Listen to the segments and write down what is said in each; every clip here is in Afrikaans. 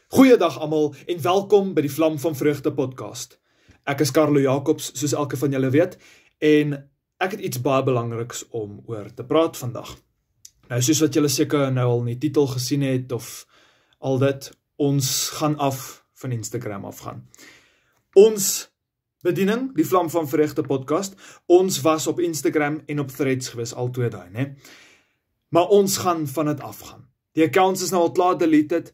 Goeiedag almal en welkom by die Vlam van Vreugde podcast. Ek is Carlo Jacobs, soos elke van julle weet, en ek het iets baie belangriks om oor te praat vandag. Nou, soos wat julle seker nou al in die titel gesien het, of al dit, ons gaan af van Instagram afgaan. Ons bediening, die Vlam van Vreugde podcast, ons was op Instagram en op Threads gewees, al twee daai, né? Maar ons gaan van dit afgaan. Die accounts is nou al klaar deleted,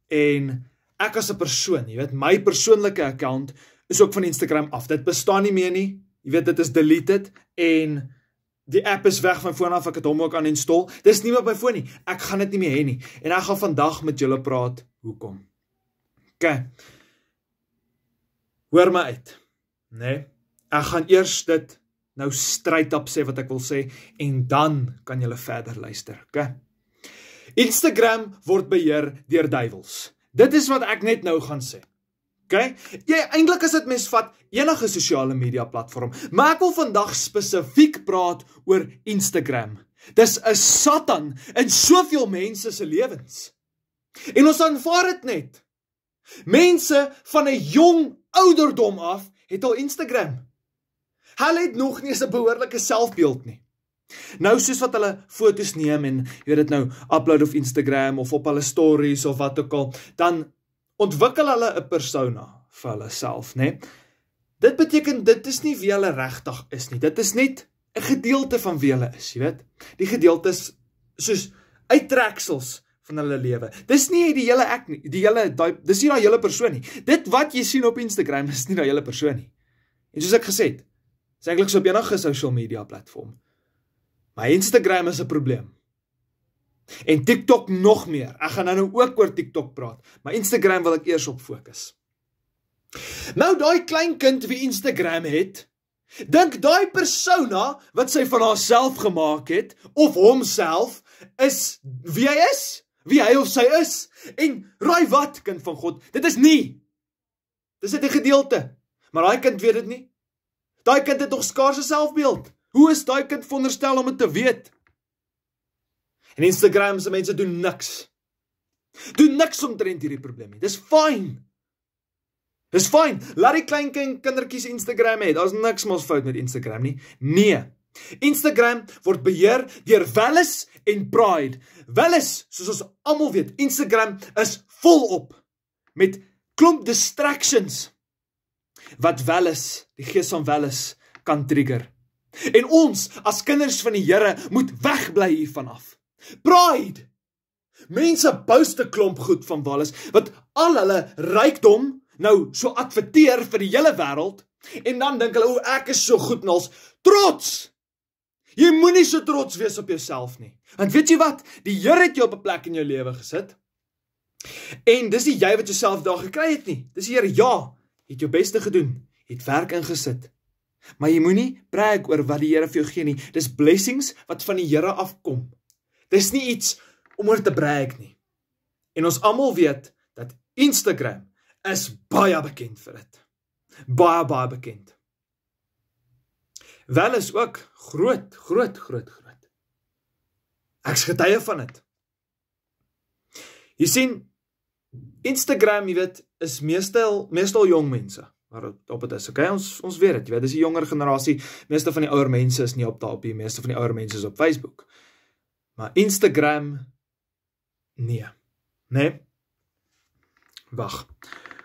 en ek as 'n persoon, jy weet, my persoonlike account is ook van Instagram af. Dit bestaan nie meer nie, jy weet, dit is deleted, en die app is weg van foon af, ek het hom ook uninstall. Dit is nie meer op my foon nie, ek gaan dit nie meer hê nie. En ek gaan vandag met julle praat, hoekom? Ok, hoor my uit, nee, ek gaan eers dit nou straight up sê wat ek wil sê, en dan kan julle verder luister, ok? Instagram word beheer deur duiwels. Dit is wat ek net nou gaan sê. Okay? Eintlik is dit mens vat enige sosiale media platform, maar ek wil vandag spesifiek praat oor Instagram. Dis 'n satan in soveel mense se lewens. En ons aanvaar dit net. Mense van 'n jong ouderdom af het al Instagram. Hulle het nog nie eens 'n behoorlike selfbeeld nie. Nou, soos wat hulle foto's neem en jy weet dit nou, upload op Instagram of op hulle stories of wat ook al, dan ontwikkel hulle 'n persona vir hulle self, né? Dit beteken, dit is nie wie hulle regtig is nie, dit is net 'n gedeelte van wie hulle is, jy weet? Die gedeeltes soos uittreksels van hulle lewe. Dis nie die hele ek nie, dis nie daai hele persoon nie. Dit wat jy sien op Instagram is nie daai hele persoon nie. En soos ek gesê het, is eintlik so op enige social media platform. Maar Instagram is 'n probleem. En TikTok nog meer. Ek gaan nou ook oor TikTok praat, maar Instagram wil ek eers op fokus. Nou, daai klein kind wie Instagram het, dink daai persona wat sy van haarself gemaak het, of homself, is wie hy is, wie hy of sy is. En raai wat, kind van God, dit is nie. Dis net 'n gedeelte. Maar daai kind weet dit nie. Daai kind het nog skaars 'n selfbeeld. Hoe is daai kind veronderstel om dit te weet? En Instagram se mense doen niks. Doen niks omtrent hierdie probleem nie. Dis fyn. Dis fyn. Laat die klein kindertjies Instagram hê. Daar's niks mos fout met Instagram nie. Nee. Instagram word beheer deur Welles en Pride. Welles, soos ons almal weet, Instagram is volop met klomp distractions wat Welles, die gees van Welles, kan trigger. En ons, as kinders van die Here, moet wegbly hiervan af. Pride! Mense post 'n klomp goed van Welles, wat al hulle rykdom nou so adverteer vir die hele wêreld, en dan dink hulle, ek is so goed en als trots! Jy moenie so trots wees op jouself nie. Want weet jy wat? Die Here het jou op 'n plek in jou lewe gesit, en dis nie jy wat jouself daar gekry het nie. Dis die Here, ja, het jou beste gedoen, het werk ingesit. Maar jy moenie brag oor wat die Here vir jou gee nie. Dis blessings wat van die Here afkom. Dis nie iets om oor te brag nie. En ons almal weet dat Instagram is baie bekend vir dit. Baie bekend. Wel is ook groot. Ek's getuie van dit. Jy sien, Instagram, jy weet, is meestal jong mense. Maar op het is, okay? Ons weet het, jy weet, dis die jonger generasie, meeste van die ouer mense is nie op daar op die, meeste van die ouer mense is op Facebook. Maar Instagram, nee. Wag,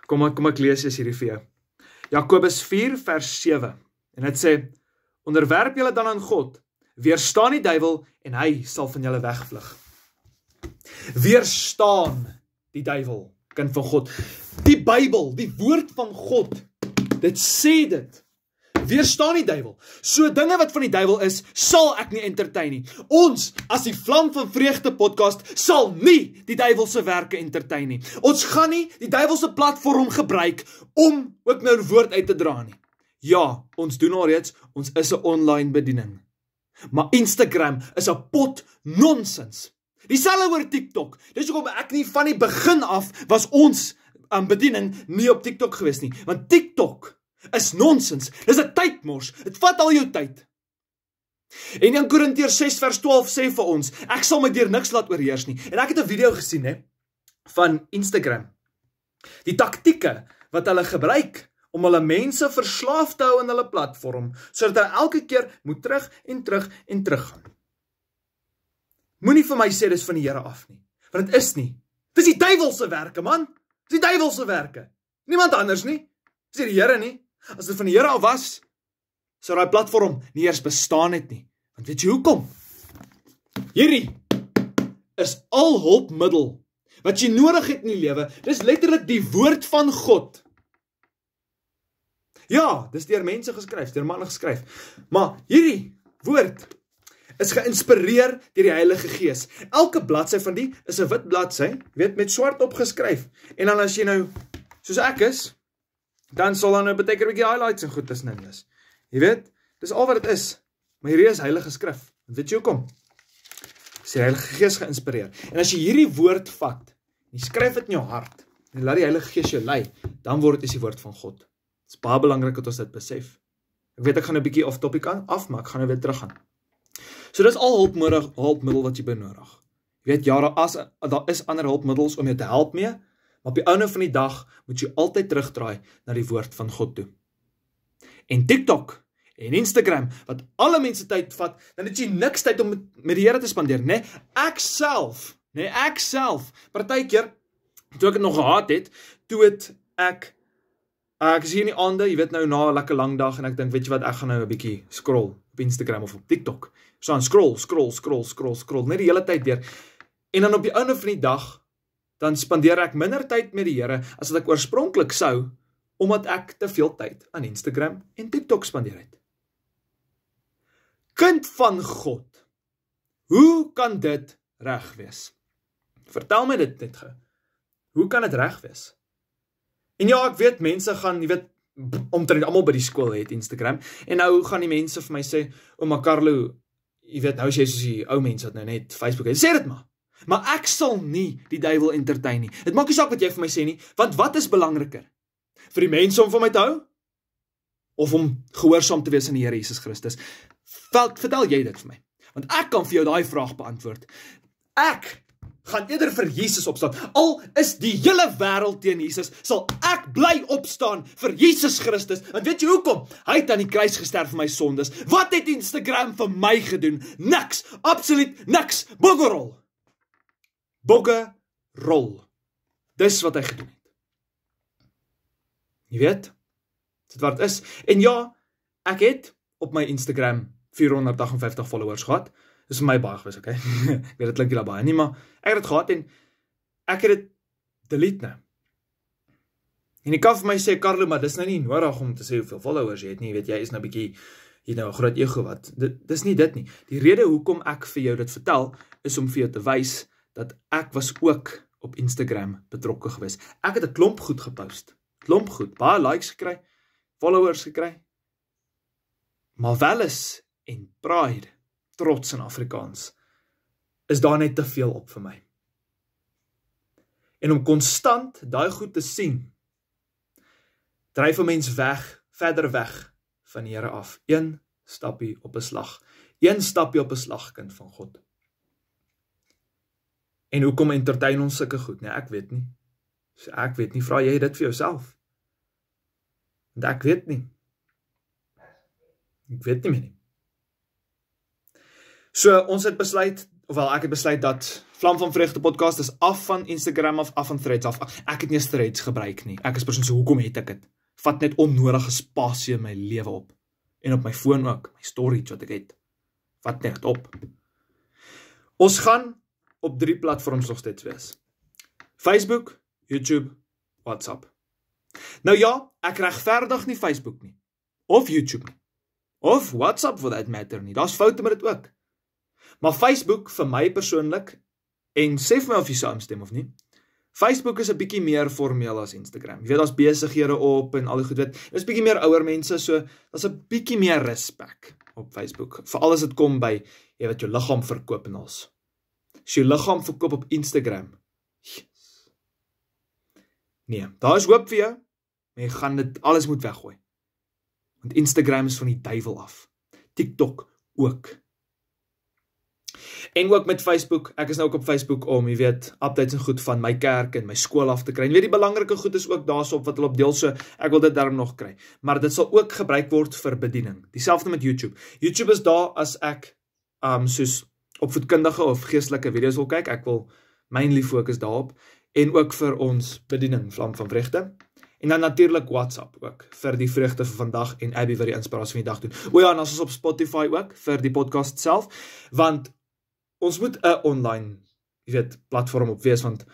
kom ek lees eers hierdie vir jou. Jakobus 4 vers 7, en het sê, onderwerp julle dan aan God, weerstaan die duiwel, en hy sal van julle wegvlug. Weerstaan die duiwel, kind van God. Die Bybel, die woord van God, dit sê dit. Weerstaan die duiwel. So dinge wat van die duiwel is, sal ek nie entertain nie. Ons, as die Vlam van Vreugde podcast, sal nie die duiwelse werke entertain nie. Ons gaan nie die duiwelse platform gebruik om ook nou woord uit te dra nie. Ja, ons doen al reeds, ons is 'n online bediening. Maar Instagram is 'n pot nonsens. Dieselfde oor TikTok. Dis hoekom ek nie van die begin af was ons bediening nie op TikTok gewees nie. Want TikTok is nonsens. Dis 'n tydmors. Dit vat al jou tyd. En in Korintiërs 6 vers 12 sê vir ons, ek sal my deur niks laat oorheers nie. En ek het 'n video gesien van Instagram. Die taktieke wat hulle gebruik om hulle mense verslaaf te hou in hulle platform, sodat hulle elke keer moet terug en terug en terug gaan. Moenie vir my sê dis van die Here af nie, want dit is nie. Dis die duiwelse werke, man. Dis die duiwelse werke. Niemand anders nie. Dis nie die Here nie. As dit van die Here af was, sou daai platform nie eers bestaan het nie. Want weet jy hoekom? Hierdie is al hulpmiddel wat jy nodig het in die lewe. Dis letterlik die woord van God. Ja, dis deur mense geskryf, deur manne geskryf. Maar hierdie woord is geïnspireer deur die Heilige Gees. Elke bladsy van die is 'n wit bladsy, weet, met swart opgeskryf. En dan as jy nou, soos ek is, dan sal dan nou baie keer 'n bietjie highlights en goed tussenin wees. Jy weet, dis al wat dit is. Maar hierdie is Heilige Skrif. Weet jy hoekom? Dis die Heilige Gees geïnspireer. En as jy hierdie woord vat, jy skryf dit in jou hart, en laat die Heilige Gees jou lei, dan word dit die woord van God. Dit is baie belangrik dat ons dit besef. Ek weet ek gaan 'n bietjie off topic af, maar ek gaan nou weer terug gaan. So dis al hulpmiddel wat jy benodig. Jy weet, ja, daar is ander hulpmiddels om jou te help mee, maar op die einde van die dag moet jy altyd terugdraai na die woord van God toe. En TikTok en Instagram, wat alle mense tyd vat, dan het jy niks tyd om met die Here te spandeer, nee. Ek self, partykeer, toe ek het nog gehad het, toe het ek is hier in die aande, jy weet nou, na 'n lekker lang dag, en ek dink, weet jy wat, ek gaan nou 'n bietjie scroll op Instagram of op TikTok. So dan scroll, net die hele tyd deur. En dan op die einde van die dag, dan spandeer ek minder tyd met die Here, as wat ek oorspronklik sou, omdat ek te veel tyd aan Instagram en TikTok spandeer het. Kind van God, hoe kan dit reg wees? Vertel my dit net gou. Hoe kan dit reg wees? En ja, ek weet, mense gaan, jy weet, omtrent almal by die skool het Instagram, en nou gaan die mense vir my sê, ouma Carlo, jy weet, nou is jy soos die ou mense wat nou net Facebook het, sê dit maar ek sal nie die duiwel entertain nie. Dit maak nie saak wat jy vir my sê nie, want wat is belangriker? Vir die mense om van my te hou? Of om gehoorsaam te wees aan die Here Jesus Christus? Vertel jy dit vir my? Want ek kan vir jou daai vraag beantwoord. Ek gaan eerder vir Jesus opstaan. Al is die hele wêreld teen Jesus, sal ek bly opstaan vir Jesus Christus. En weet jy hoekom? Hy het aan die kruis gesterf vir my sondes. Wat het Instagram vir my gedoen? Niks, absoluut niks. Boggerol. Dis wat hy gedoen het. Jy weet, dit wat is. En ja, ek het op my Instagram 458 followers gehad. Dis vir my baie gewees, okay? Ek weet, dit klink julle baie nie, maar ek het dit gehad en ek het dit delete nou. En ek kan vir my sê, Carlo, maar dis nou nie nodig om te sê hoeveel followers jy het nie, weet jy, is nou bietjie, jy nou 'n groot ego wat. Dis nie dit nie. Die rede hoekom ek vir jou dit vertel, is om vir jou te wys dat ek was ook op Instagram betrokke gewees. Ek het 'n klomp goed gepost. Klomp goed, baie likes gekry, followers gekry. Maar welis en pride, trots in Afrikaans, is daar net te veel op vir my. En om konstant daai goed te sien, dryf 'n mens weg, verder weg van die Here af. Een stappie op 'n slag. Een stappie op 'n slag, kind van God. En hoekom entertain ons sulke goed? Nee, ek weet nie. So ek weet nie, vra jy dit vir jouself? Want ek weet nie. Ek weet nie meer nie. So ons het besluit, ofwel ek het besluit dat Vlam van Vreugde podcast is af van Instagram af van Threads af. Ek het nie Threads gebruik nie. Ek is persoon so, hoekom het ek dit? Vat net onnodige spasie in my lewe op. En op my foon ook, my storage wat ek het. Vat net op. Ons gaan op 3 platforms nog steeds wees. Facebook, YouTube, WhatsApp. Nou ja, ek regverdig nie Facebook nie. Of YouTube nie. Of WhatsApp for that matter nie. Daar's foute met dit ook. Maar Facebook vir my persoonlik, en sê vir my of jy saamstem of nie, Facebook is 'n bietjie meer formeel as Instagram. Jy weet, daar's besighede op en al die goed, weet. Daar's bietjie meer ouer mense, so daar's 'n bietjie meer respek op Facebook. Veral as dit kom by jy wat jou liggaam verkoop en alles. As jy jou liggaam verkoop op Instagram. Yes. Nee, daar is hoop vir jou, maar jy gaan dit alles moet weggooi. Want Instagram is van die duiwel af. TikTok ook. En ook met Facebook, ek is nou ook op Facebook om, jy weet, updates en goed van my kerk en my skool af te kry. En weet, die belangrike goed is ook daarop wat hulle op deel, so ek wil dit daarom nog kry. Maar dit sal ook gebruik word vir bediening. Dieselfde met YouTube. YouTube is daar as ek soos opvoedkundige of geestelike video's wil kyk. Ek wil mainly fokus daarop. En ook vir ons bediening, Vlam van Vreugde. En dan natuurlik WhatsApp ook, vir die vreugde vir vandag en Abby vir die inspirasie van die dag doen. O ja, en ons is op Spotify ook, vir die podcast self, want ons moet 'n online, jy weet, platform op wees, want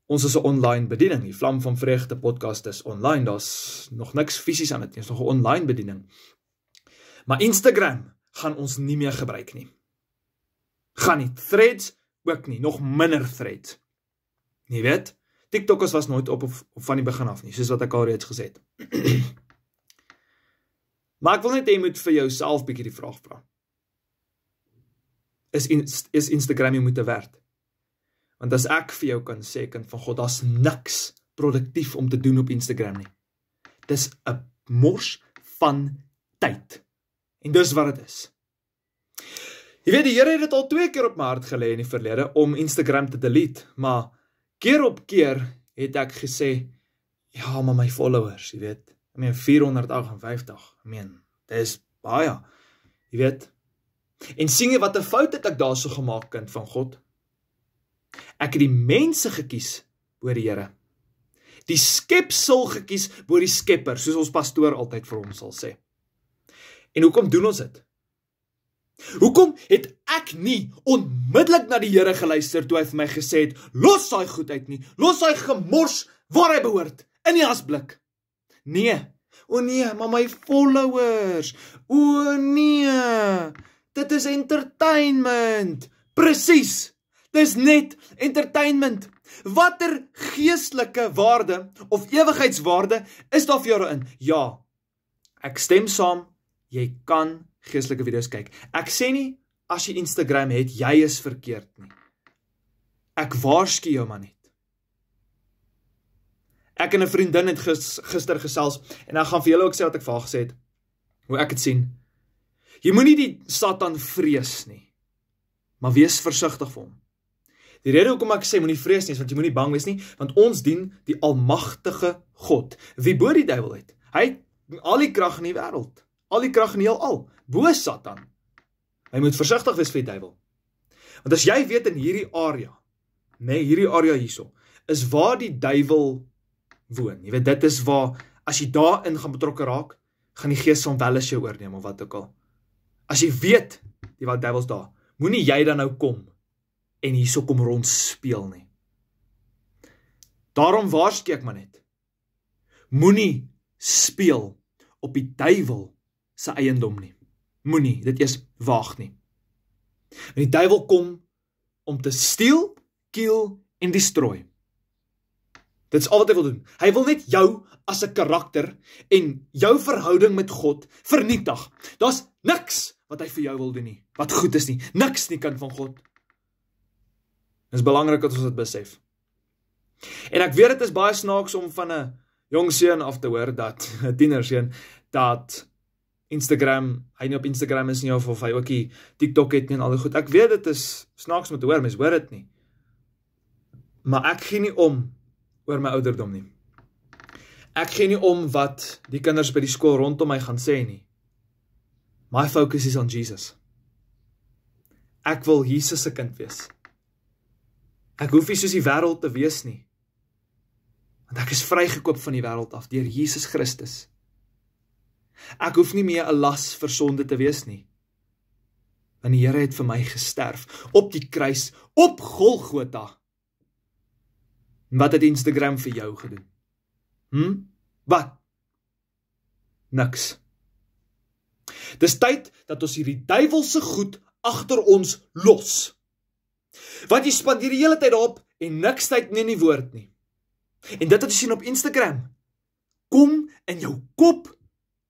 ons is 'n online bediening. Die Vlam van Vreugde podcast is online, daar's nog niks fisies aan dit nie, is nog 'n online bediening. Maar Instagram gaan ons nie meer gebruik nie. Gaan nie. Threads ook nie, nog minder threads. Jy weet, TikTokers was nooit op van die begin af nie, soos wat ek al reeds gesê het. Maar ek wil net hê jy moet vir jouself bietjie die vraag vra. Is Instagram jy moeite werd? Want as ek vir jou kan sê, kind van God, daar's niks produktief om te doen op Instagram nie. Dis 'n mors van tyd. En dis wat dit is. Jy weet, die Here het dit al 2 keer op my hart gelê in die verlede, om Instagram te delete, maar keer op keer het ek gesê, ja, maar my followers, jy weet, 458, dit is baie, jy weet. En sien jy wat 'n fout het ek daar so gemaak, kind van God? Ek het die mense gekies oor die Here. Die skepsel gekies oor die skepper, soos ons pastoor altyd vir ons sal sê. En hoekom doen ons dit? Hoekom het ek nie onmiddellik na die Here geluister toe hy vir my gesê het, los daai goed uit nie, los daai gemors waar hy behoort, in die asblik? Nee, o nee, maar my followers, o nee, dit is entertainment, presies, dis net entertainment. Watter geestelike waarde of ewigheidswaarde is daar vir jou in? Ja, ek stem saam, jy kan geestelike video's kyk. Ek sê nie, as jy Instagram het, jy is verkeerd nie. Ek waarsku jou maar net. Ek en 'n vriendin het gister gesels, en ek gaan vir julle ook sê wat ek vir haar gesê het, hoe ek het sien. Jy moenie die Satan vrees nie, maar wees versigtig vir hom. Die rede hoekom ek sê moenie vrees nie, is want jy moenie bang wees nie, want ons dien die almagtige God, wie bo die duiwel het. Hy het al die krag in die wêreld, al die krag in die heelal, bo Satan. Hy moet versigtig wees vir die duiwel. Want as jy weet in hierdie area, hierdie area hierso, is waar die duiwel woon. Jy weet, dit is waar, as jy daarin gaan betrokke raak, gaan die gees van welis jou oorneem, of wat ook al. As jy weet, die wat duiwels daar, moenie jy dan nou kom, en hierso kom rond speel nie. Daarom waarsku ek maar net, moenie speel op die duiwel se eiendom nie. Moenie, dit eers waag nie. Want die duiwel kom om te steel, kill en destroy. Dit is al wat hy wil doen. Hy wil net jou as 'n karakter en jou verhouding met God vernietig. Daar's niks wat hy vir jou wil doen nie, wat goed is nie. Niks nie, kind van God. Dit is belangrik dat ons dit besef. En ek weet dit is baie snaaks om van 'n jong seun af te hoor, 'n tienerseun, dat Instagram, hy nie op Instagram is nie, of hy ook die TikTok het nie en al die goed. Ek weet dit is snaaks om te hoor, mens hoor dit nie. Maar ek gee nie om oor my ouderdom nie. Ek gee nie om wat die kinders by die skool rondom my gaan sê nie. My focus is on Jesus. Ek wil Jesus se kind wees. Ek hoef nie soos die wêreld te wees nie. Want ek is vrygekoop van die wêreld af deur Jesus Christus. Ek hoef nie meer 'n las vir sonde te wees nie. Want die Here het vir my gesterf op die kruis, op Golgotha. Wat het Instagram vir jou gedoen? Wat? Niks. Dis tyd dat ons hierdie duiwelse goed agter ons los. Want jy spandeer die hele tyd daarop en niks tyd nie in die woord nie. En dit wat jy sien op Instagram, kom in jou kop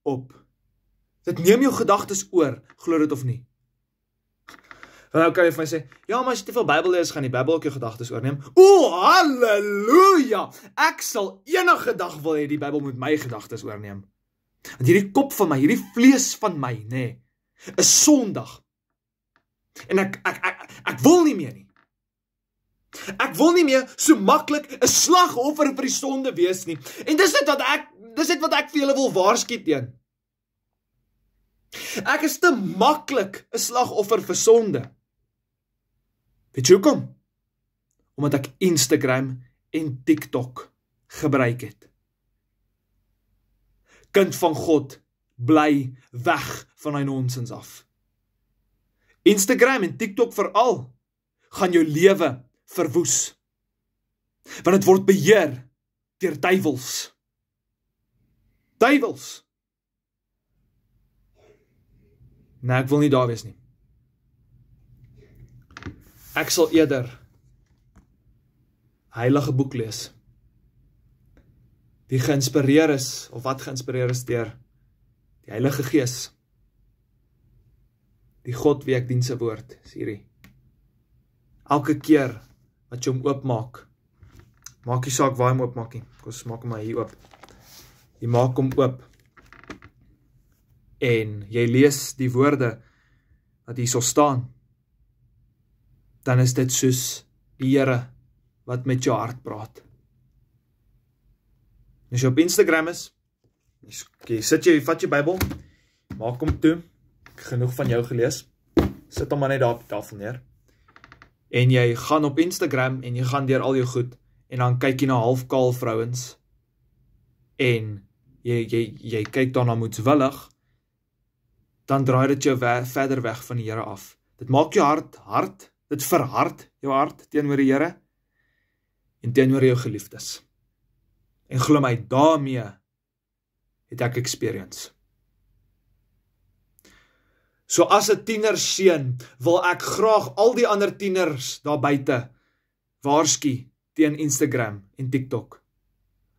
op. Dit neem jou gedagtes oor, glo dit of nie. Want nou kan jy vir my sê, ja, maar as jy te veel Bybel lees, gaan die Bybel ook jou gedagtes oorneem. O, halleluja! Ek sal enige dag wil hê die Bybel moet my gedagtes oorneem. Want hierdie kop van my, hierdie vlees van my, is sondig. En ek wil nie meer nie. Ek wil nie meer so maklik 'n slagoffer vir die sonde wees nie. En dis net wat ek vir julle wil waarsku teen. Ek is te maklik 'n slagoffer vir sonde. Weet jy hoekom? Omdat ek Instagram en TikTok gebruik het. Kind van God, bly weg van hy nonsens af. Instagram en TikTok veral gaan jou lewe verwoes. Want dit word beheer deur duiwels. Duiwels. Nee, ek wil nie daar wees nie. Ek sal eerder heilige boek lees. Die geïnspireer is, of wat geïnspireer is deur die Heilige Gees. Die God wie ek dien sy woord, is hierdie. Elke keer wat jy hom oopmaak, maak nie saak waar jy hom oopmaak nie, ons maak hom maar hier oop. Jy maak hom oop, en jy lees die woorde wat hier so staan, dan is dit soos die Here wat met jou hart praat. As jy op Instagram is, vat jy Bybel, maak hom toe, genoeg van jou gelees, sit hom maar net daar op die tafel neer, en jy gaan op Instagram, en jy gaan deur al jou goed, en dan kyk jy na halfkaal vrouens, en jy kyk daarna moedswillig, dan draai dit jou verder weg van die Here af. Dit maak jou hart, dit verhard jou hart teenoor die Here, en teenoor jou geliefdes. En glo my, daarmee het ek experience. So as 'n tienerseun wil ek graag al die ander tieners daar buite waarsku teen Instagram en TikTok.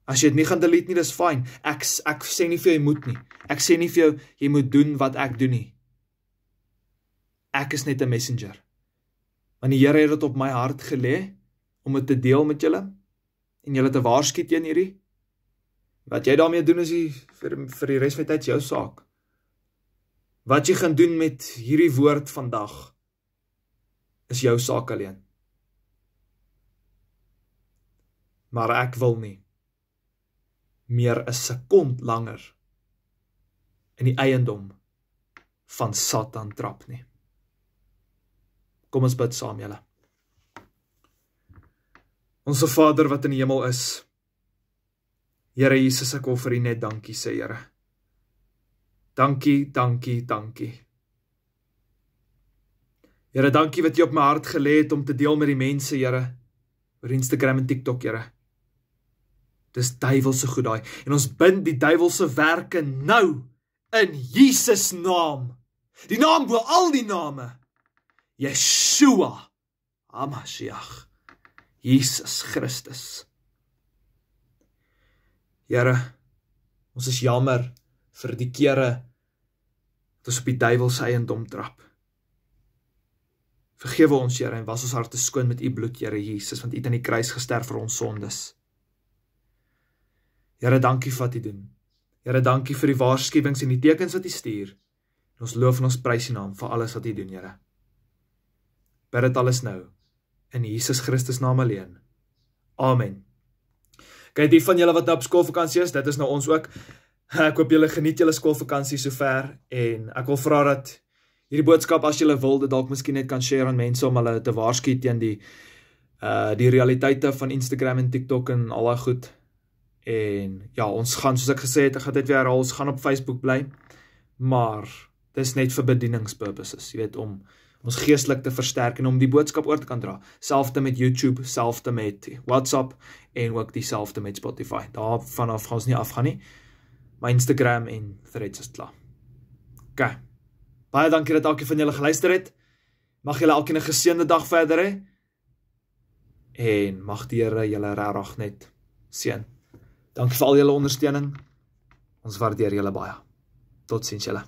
As jy dit nie gaan delete nie, dis fyn. Ek sê nie vir jou jy moet nie. Ek sê nie vir jou jy moet doen wat ek doen nie. Ek is net 'n messenger. Want die Here het dit op my hart gelê om dit te deel met julle en julle te waarsku teen hierdie. Wat jy daarmee doen is vir die res van die tyd jou saak. Wat jy gaan doen met hierdie woord vandag is jou saak alleen. Maar ek wil nie meer 'n sekond langer in die eiendom van Satan trap nie. Kom ons bid saam julle. Onse Vader wat in die hemel is, Here Jesus, ek wil vir U net dankie sê, Here. Dankie, dankie, dankie. Here, dankie wat U op my hart gelê het om te deel met die mense, Here, oor Instagram en TikTok, Here. Dis duiwelse goed daai. En ons bind die duiwelse werke nou in Jesus naam. Die naam bo al die name. Yeshua HaMashiach. Jesus Christus. Here, ons is jammer vir die kere dat ons op die duiwelse eiendom trap. Vergewe ons, Here, en was ons harte skoon met U bloed, Here Jesus, want U het aan die kruis gesterf vir ons sondes. Here, dankie vir wat U doen. Here, dankie vir die waarskuwings en die tekens wat U stuur. En ons loof en ons prys U naam vir alles wat U doen, Here. Bid dit alles nou, in Jesus Christus naam alleen. Amen. Kyk, die van julle wat nou op skoolvakansie is, dit is nou ons ook. Ek hoop julle geniet julle skoolvakansie sover, en ek wil vra dat hierdie boodskap, as julle wil, dit dalk miskien net kan share aan mense, om hulle te waarsku teen die realiteite van Instagram en TikTok en al daai goed. En ja, ons gaan, soos ek gesê het, ek gaan dit weer herhaal, ons gaan op Facebook bly, maar dit is net vir bedieningspurposes, jy weet, om ons geestelik te versterk en om die boodskap oor te kan dra. Selfde met YouTube, selfde met WhatsApp en ook dieselfde met Spotify. Daar vanaf gaan ons nie afgaan nie, maar Instagram en Threads is klaar. Ok, baie dankie dat elkeen van julle geluister het. Mag julle elkeen 'n geseënde dag verder hê, en mag die Here julle regtig net seën. Dankie vir al julle ondersteuning. Ons waardeer julle baie. Totsiens julle.